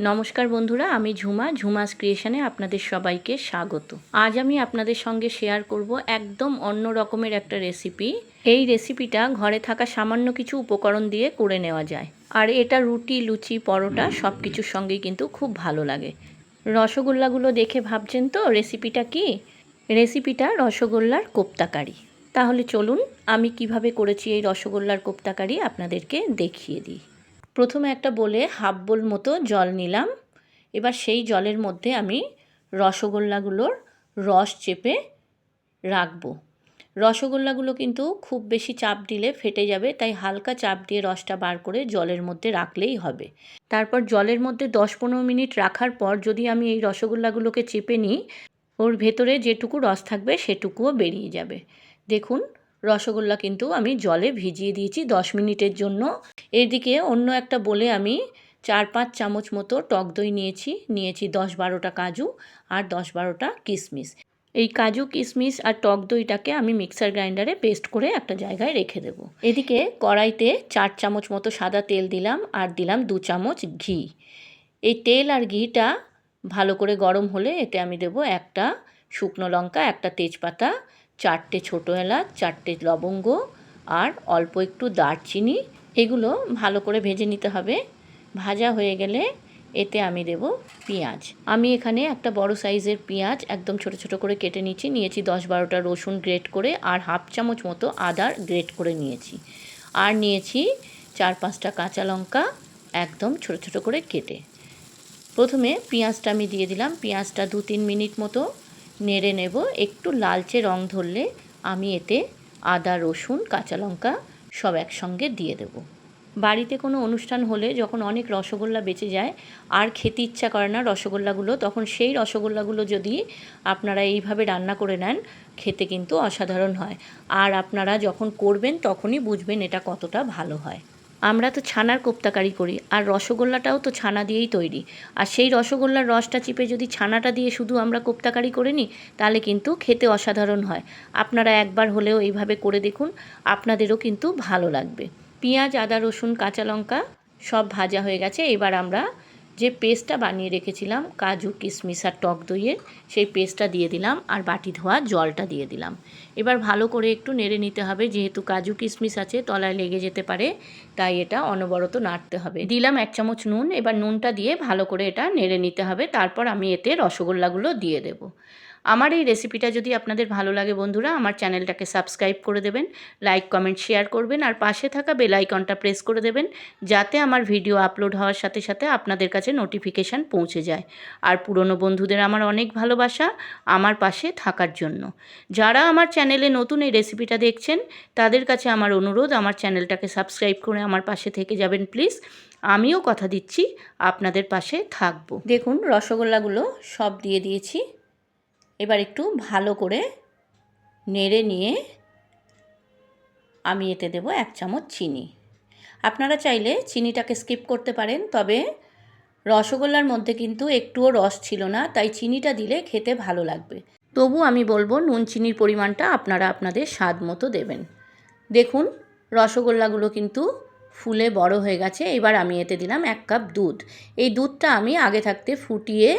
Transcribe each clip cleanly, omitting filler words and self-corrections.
নমস্কার বন্ধুরা, আমি ঝুমাস ক্রিয়েশনে আপনাদের সবাইকে স্বাগত। আজ আমি আপনাদের সঙ্গে শেয়ার করব একদম অন্য রকমের একটা রেসিপি। এই রেসিপিটা ঘরে থাকা সামান্য কিছু উপকরণ দিয়ে করে নেওয়া যায়, আর এটা রুটি, লুচি, পরোটা সব কিছুর সঙ্গেই কিন্তু খুব ভালো লাগে। রসগোল্লাগুলো দেখে ভাবছেন তো রেসিপিটা কি? রেসিপিটা রসগোল্লার কোপ্তাকারি। তাহলে চলুন আমি কিভাবে করেছি এই রসগোল্লার কোপ্তাকারি আপনাদেরকে দেখিয়ে দিই। প্রথমে একটা বলে হাফ বোল মতো জল নিলাম। এবার সেই জলের মধ্যে আমি রসগোল্লাগুলোর রস চেপে রাখবো। রসগোল্লাগুলো কিন্তু খুব বেশি চাপ দিলে ফেটে যাবে, তাই হালকা চাপ দিয়ে রসটা বার করে জলের মধ্যে রাখলেই হবে। তারপর জলের মধ্যে 10-15 মিনিট রাখার পর যদি আমি এই রসগোল্লাগুলোকে চেপে নিই, ওর ভেতরে যেটুকু রস থাকবে সেটুকুও বেরিয়ে যাবে। দেখুন, রসগোল্লা কিন্তু আমি জলে ভিজিয়ে দিয়েছি 10 মিনিটের জন্য। এদিকে অন্য একটা বলে আমি 4-5 চামচ মতো টক দই নিয়েছি 10-12টা কাজু আর 10-12টা কিশমিশ। এই কাজু, কিশমিশ আর টক দইটাকে আমি মিক্সার গ্রাইন্ডারে পেস্ট করে একটা জায়গায় রেখে দেব। এদিকে কড়াইতে 4 চামচ মতো সাদা তেল দিলাম আর দিলাম 2 চামচ ঘি। এই তেল আর ঘিটা ভালো করে গরম হলে এতে আমি দেব একটা শুকনো লঙ্কা, একটা তেজপাতা, 4টে ছোটো এলাচ, 4টে লবঙ্গ আর অল্প একটু দারচিনি। এগুলো ভালো করে ভেজে নিতে হবে। ভাজা হয়ে গেলে এতে আমি দেব পেঁয়াজ। আমি এখানে একটা বড় সাইজের পেঁয়াজ একদম ছোট ছোট করে কেটে নিয়েছি 10-12টা রসুন গ্রেট করে, আর হাফ চামচ মতো আদা গ্রেট করে নিয়েছি, আর নিয়েছি 4-5টা কাঁচা লঙ্কা একদম ছোট ছোট করে কেটে। প্রথমে পেঁয়াজটা আমি দিয়ে দিলাম। পেঁয়াজটা 2-3 মিনিট মতো নেড়ে নেব। একটু লালচে রং ধরলে আমি এতে আদা, রসুন, কাঁচা লঙ্কা সব একসঙ্গে দিয়ে দেব। বাড়িতে কোনো অনুষ্ঠান হলে যখন অনেক রসগোল্লা বেঁচে যায় আর খেতে ইচ্ছা করে না রসগোল্লাগুলো, তখন সেই রসগোল্লাগুলো যদি আপনারা এইভাবে রান্না করে নেন, খেতে কিন্তু অসাধারণ হয়। আর আপনারা যখন করবেন তখনই বুঝবেন এটা কতটা ভালো হয়। আমরা তো ছানার কোপ্তাকারি করি, আর রসগোল্লাটাও তো ছানা দিয়েই তৈরি। আর সেই রসগোল্লার রসটা চিপে যদি ছানাটা দিয়ে শুধু আমরা কোপ্তাকারি করে নিই, তাহলে কিন্তু খেতে অসাধারণ হয়। আপনারা একবার হলেও এইভাবে করে দেখুন, আপনাদেরও কিন্তু ভালো লাগবে। পেঁয়াজ, আদা, রসুন, কাঁচা লঙ্কা সব ভাজা হয়ে গেছে। এবার আমরা যে পেস্টটা বানিয়ে রেখেছিলাম কাজু, কিশমিশ আর টক দইয়ের, সেই পেস্টটা দিয়ে দিলাম আর বাটি ধোয়া জলটা দিয়ে দিলাম। এবার ভালো করে একটু নেড়ে নিতে হবে, যেহেতু কাজু কিশমিশ আছে তলায় লেগে যেতে পারে, তাই এটা অনবরত নাড়তে হবে। দিলাম 1 চামচ নুন। এবার নুনটা দিয়ে ভালো করে এটা নেড়ে নিতে হবে। তারপর আমি এতে রসগোল্লাগুলো দিয়ে দেব। আমার এই রেসিপিটা যদি আপনাদের ভালো লাগে বন্ধুরা, আমার চ্যানেলটাকে সাবস্ক্রাইব করে দেবেন, লাইক, কমেন্ট, শেয়ার করবেন, আর পাশে থাকা বেল আইকনটা প্রেস করে দেবেন, যাতে আমার ভিডিও আপলোড হওয়ার সাথে সাথে আপনাদের কাছে নোটিফিকেশান পৌঁছে যায়। আর পুরনো বন্ধুদের আমার অনেক ভালোবাসা আমার পাশে থাকার জন্য। যারা আমার চ্যানেলে নতুন এই রেসিপিটা দেখছেন, তাদের কাছে আমার অনুরোধ, আমার চ্যানেলটাকে সাবস্ক্রাইব করে আমার পাশে থেকে যাবেন প্লিজ। আমিও কথা দিচ্ছি আপনাদের পাশে থাকবো। দেখুন, রসগোল্লাগুলো সব দিয়ে দিয়েছি। এবার একটু ভালো করে নেড়ে নিয়ে আমি এতে দেব 1 চামচ চিনি। আপনারা চাইলে চিনিটাকে স্কিপ করতে পারেন, তবে রসগোল্লার মধ্যে কিন্তু একটুও রস ছিল না, তাই চিনিটা দিলে খেতে ভালো লাগবে। তবু আমি বলবো নুন চিনির পরিমাণটা আপনারা আপনাদের স্বাদ মতো দেবেন। দেখুন, রসগোল্লাগুলো কিন্তু ফুলে বড় হয়ে গেছে। এবার আমি এতে দিলাম 1 কাপ দুধ। এই দুধটা আমি আগে থাকতে ফুটিয়ে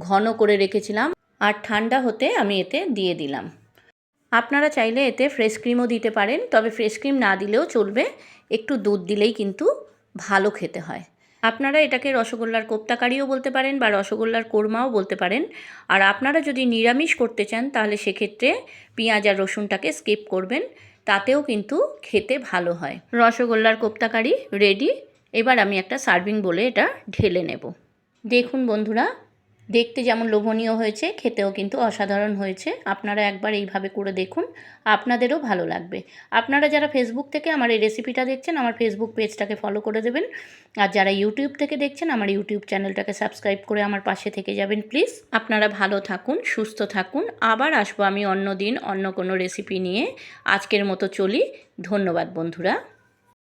ঘন করে রেখেছিলাম, আর ঠান্ডা হতে আমি এতে দিয়ে দিলাম। আপনারা চাইলে এতে ফ্রেশ ক্রিমও দিতে পারেন, তবে ফ্রেশ ক্রিম না দিলেও চলবে, একটু দুধ দিলেই কিন্তু ভালো খেতে হয়। আপনারা এটাকে রসগোল্লার কোপ্তাকারিও বলতে পারেন বা রসগোল্লার কোরমাও বলতে পারেন। আর আপনারা যদি নিরামিষ করতে চান, তাহলে সেক্ষেত্রে পেঁয়াজ আর রসুনটাকে স্কিপ করবেন, তাতেও কিন্তু খেতে ভালো হয়। রসগোল্লার কোপ্তাকারি রেডি। এবার আমি একটা সার্ভিং বলে এটা ঢেলে নেব। দেখুন বন্ধুরা, দেখতে যেমন লোভনীয় হয়েছে, খেতেও কিন্তু অসাধারণ হয়েছে। আপনারা একবার এইভাবে করে দেখুন, আপনাদেরও ভালো লাগবে। আপনারা যারা ফেসবুক থেকে আমার এই রেসিপিটা দেখছেন, আমার ফেসবুক পেজটাকে ফলো করে দেবেন, আর যারা ইউটিউব থেকে দেখছেন, আমার ইউটিউব চ্যানেলটাকে সাবস্ক্রাইব করে আমার পাশে থেকে যাবেন প্লিজ। আপনারা ভালো থাকুন, সুস্থ থাকুন। আবার আসবো আমি অন্য দিন অন্য কোনো রেসিপি নিয়ে। আজকের মতো চলি। ধন্যবাদ বন্ধুরা।